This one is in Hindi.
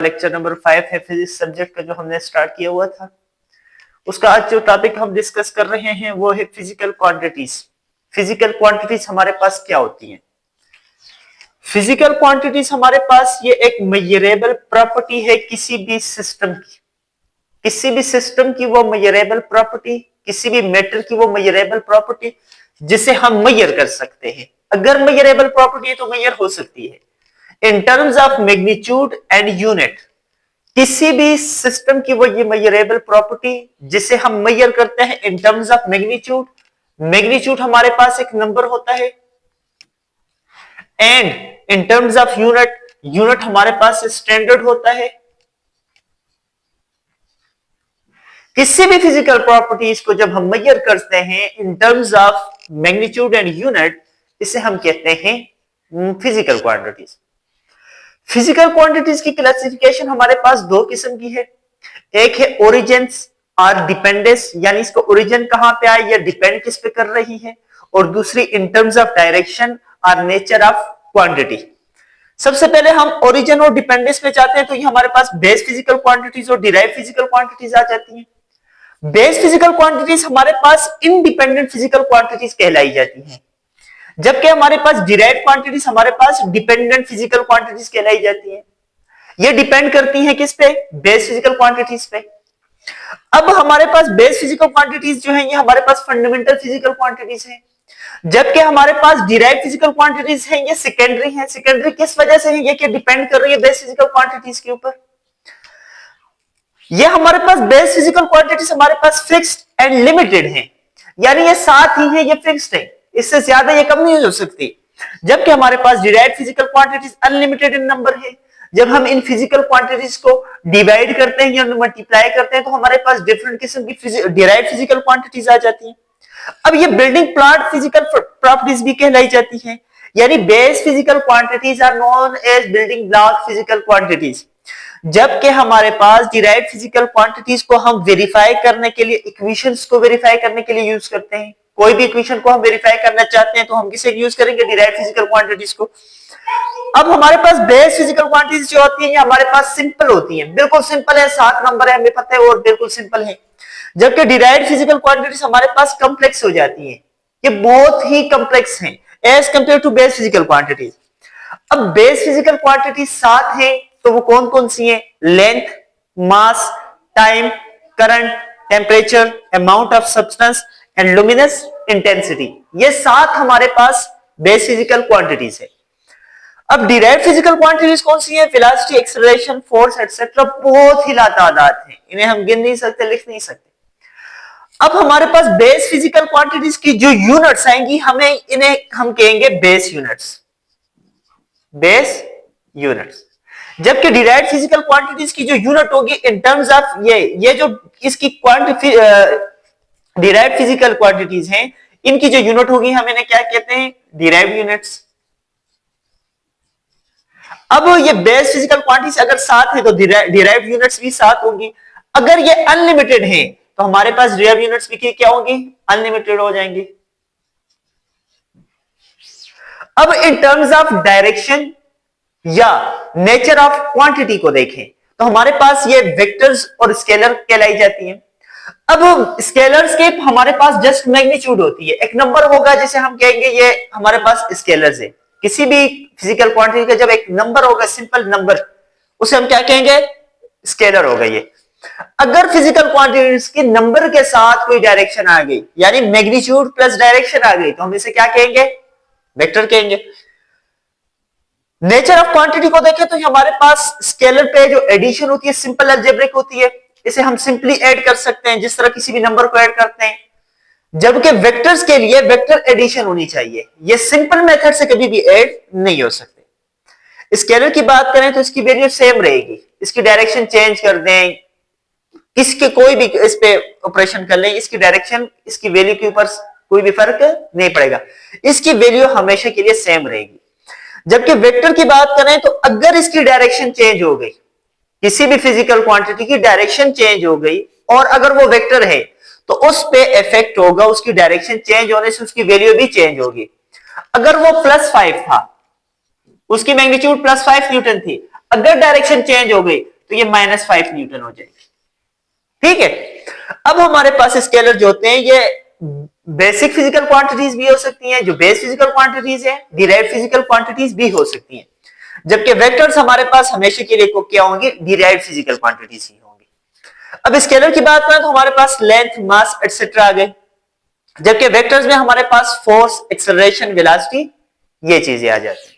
लेक्चर नंबर 5 है फिजिक्स सब्जेक्ट का, जो हमने स्टार्ट किया हुआ था। उसका आज जो टॉपिक हम डिस्कस कर रहे हैं वो है फिजिकल क्वांटिटीज। फिजिकल क्वांटिटीज हमारे पास क्या होती हैं? फिजिकल क्वांटिटीज हमारे पास ये एक मेजरेबल प्रॉपर्टी है किसी भी सिस्टम की। किसी भी सिस्टम की वो मेजरेबल प्रॉपर्टी, किसी भी मैटर की वो मेजरेबल प्रॉपर्टी जिसे हम मेजर कर सकते हैं। अगर मेजरेबल प्रॉपर्टी है तो मेजर हो सकती है in terms of magnitude and unit. किसी भी सिस्टम की वो ये मेजरेबल प्रॉपर्टी जिसे हम मेजर करते हैं in terms of magnitude. Magnitude हमारे पास एक नंबर होता है, and in terms of unit, unit हमारे पास स्टैंडर्ड होता है। किसी भी फिजिकल प्रॉपर्टीज को जब हम मेजर करते हैं in terms of magnitude and unit, इसे हम कहते हैं फिजिकल क्वांटिटीज। फिजिकल क्वांटिटीज की क्लासिफिकेशन हमारे पास दो किस्म की है। एक है ओरिजिन्स और डिपेंडेंस, यानी इसको ओरिजिन कहां पे आए या डिपेंड किस पे कर रही है, और दूसरी इन टर्म्स ऑफ डायरेक्शन और नेचर ऑफ क्वांटिटी। सबसे पहले हम ओरिजिन और डिपेंडेंस पे जाते हैं तो ये हमारे पास बेस फिजिकल क्वांटिटीज और डिराइव फिजिकल क्वांटिटीज आ जाती हैं। बेस फिजिकल क्वांटिटीज हमारे पास इंडिपेंडेंट फिजिकल क्वांटिटीज कहलाई जाती हैं, जबकि हमारे पास डिराइव क्वांटिटीज हमारे पास डिपेंडेंट फिजिकल क्वांटिटीज कहलाई जाती हैं। ये डिपेंड करती हैं किस पे? बेस फिजिकल क्वांटिटीज पे। अब हमारे पास बेस फिजिकल क्वांटिटीज जो है ये हमारे पास फंडामेंटल फिजिकल क्वांटिटीज हैं, जबकि हमारे पास डिराइव फिजिकल क्वांटिटीज हैं ये सेकेंडरी हैं। सेकेंडरी किस वजह से है? ये कि डिपेंड कर रही है बेस फिजिकल क्वांटिटीज के ऊपर। ये हमारे पास बेस फिजिकल क्वांटिटीज हमारे पास फिक्स्ड एंड लिमिटेड हैं, यानी ये साथ ही है, ये फिक्स्ड है, इससे ज्यादा ये कम नहीं हो सकती। जबकि हमारे पास derived physical quantities unlimited in number है। जब हम इन फिजिकल क्वांटिटीज को डिवाइड करते हैं या मल्टीप्लाई करते हैं तो हमारे पास डिफरेंट किस्म की डिराइव्ड फिजिकल क्वांटिटीज आ जाती हैं। अब ये बिल्डिंग प्लांट फिजिकल प्रॉपर्टीज भी कहलाई जाती हैं, यानी base physical quantities are known as building block physical quantities. जबकि हमारे पास डिराइव्ड फिजिकल क्वांटिटीज को हम वेरीफाई करने के लिए इक्वेशंस को वेरीफाई करने के लिए यूज करते हैं। कोई भी इक्वेशन को हम वेरीफाई करना चाहते हैं तो हम किसे यूज करेंगे? डिराइव्ड फिजिकल क्वांटिटीज को। अब हमारे पास बेस फिजिकल क्वांटिटीज जो होती हैं ये हमारे पास सिंपल होती हैं, बिल्कुल सिंपल है, 7 नंबर है, हमें पता है, और बिल्कुल सिंपल है। जबकि डिराइव्ड फिजिकल क्वांटिटीज हमारे पास कॉम्प्लेक्स हो जाती हैं, ये बहुत ही कॉम्प्लेक्स हैं as compare to base physical quantities. अब बेस फिजिकल क्वांटिटीज 7 हैं, तो वो कौन कौन सी हैं? Length, mass, time, current, temperature, amount of substance and luminous intensity. ये 7 हमारे पास बेस फिजिकल क्वांटिटीज है। अब डिराइव्ड फिजिकल क्वांटिटीज कौन सी है? वेलोसिटी, एक्सेलरेशन, फोर्स एटसेट्रा, बहुत ही लातादाद है, इन्हें हम गिन नहीं सकते, लिख नहीं सकते। अब हमारे पास बेस फिजिकल क्वांटिटीज की जो यूनिट्स आएंगी, हमें इन्हें हम कहेंगे बेस यूनिट्स। Base units. जबकि डिराइव्ड फिजिकल क्वांटिटीज की जो यूनिट होगी इन टर्म्स ऑफ ये जो इसकी क्वांटिटी डिराइव्ड फिजिकल क्वांटिटीज हैं, इनकी जो यूनिट होगी हम इन्हें क्या कहते हैं? Derived units. अब ये बेस फिजिकल क्वांटिटीज अगर 7 है तो डिराइव्ड यूनिट्स भी 7 होंगी। अगर ये अनलिमिटेड है तो हमारे पास डिराइव्ड यूनिट्स भी क्या होंगी? अनलिमिटेड हो जाएंगी। अब इन टर्म्स ऑफ डायरेक्शन या नेचर ऑफ क्वांटिटी को देखें तो हमारे पास ये वेक्टर्स और स्केलर कहलाई जाती हैं। अब स्केलर्स के हमारे पास जस्ट मैग्नीट्यूड होती है, एक नंबर होगा जिसे हम कहेंगे ये हमारे पास स्केलर्स है। किसी भी फिजिकल क्वांटिटी का जब एक नंबर होगा, सिंपल नंबर, उसे हम क्या कहेंगे? स्केलर होगा ये। अगर फिजिकल क्वांटिटीज के नंबर के साथ कोई डायरेक्शन आ गई, यानी मैग्नीट्यूड प्लस डायरेक्शन आ गई, तो हम इसे क्या कहेंगे? वेक्टर कहेंगे। नेचर ऑफ क्वांटिटी को देखें तो हमारे पास स्केलर पे जो एडिशन होती है सिंपल अलजेब्रिक होती है, इसे हम सिंपली ऐड कर सकते हैं जिस तरह किसी भी नंबर को ऐड करते हैं। जबकि वेक्टर्स के लिए वेक्टर एडिशन होनी चाहिए, ये सिंपल मेथड से कभी भी ऐड नहीं हो सकते। स्केलर की बात करें तो इसकी वैल्यू सेम रहेगी, इसकी डायरेक्शन चेंज कर दें, किसके कोई भी इस पे ऑपरेशन कर लें, इसकी डायरेक्शन इसकी वैल्यू के ऊपर कोई भी फर्क नहीं पड़ेगा, इसकी वैल्यू हमेशा के लिए सेम रहेगी। जबकि वेक्टर की बात करें तो अगर इसकी डायरेक्शन चेंज हो गई, किसी भी फिजिकल क्वांटिटी की डायरेक्शन चेंज हो गई और अगर वो वेक्टर है तो उस पे इफेक्ट होगा, उसकी डायरेक्शन चेंज होने से उसकी वैल्यू भी चेंज होगी। अगर वो +5 था, उसकी मैग्नीट्यूड +5 न्यूटन थी, अगर डायरेक्शन चेंज हो गई तो ये -5 न्यूटन हो जाएगी। ठीक है, अब हमारे पास स्केलर जो होते हैं ये बेसिक फिजिकल क्वांटिटीज भी हो सकती हैं, जो बेस फिजिकल क्वांटिटीज है, डिराइव्ड फिजिकल क्वांटिटीज भी हो सकती हैं, जबकि वेक्टर्स हमारे पास हमेशा के लिए क्या होंगे, डिराइव्ड फिजिकल क्वांटिटीज ही होंगी। अब स्केलर की बात करें तो हमारे पास लेंथ, मास एटसेट्रा आ गए, जबकि वेक्टर्स में हमारे पास फोर्स, एक्सेलरेशन, वेलोसिटी ये चीजें आ जाती हैं।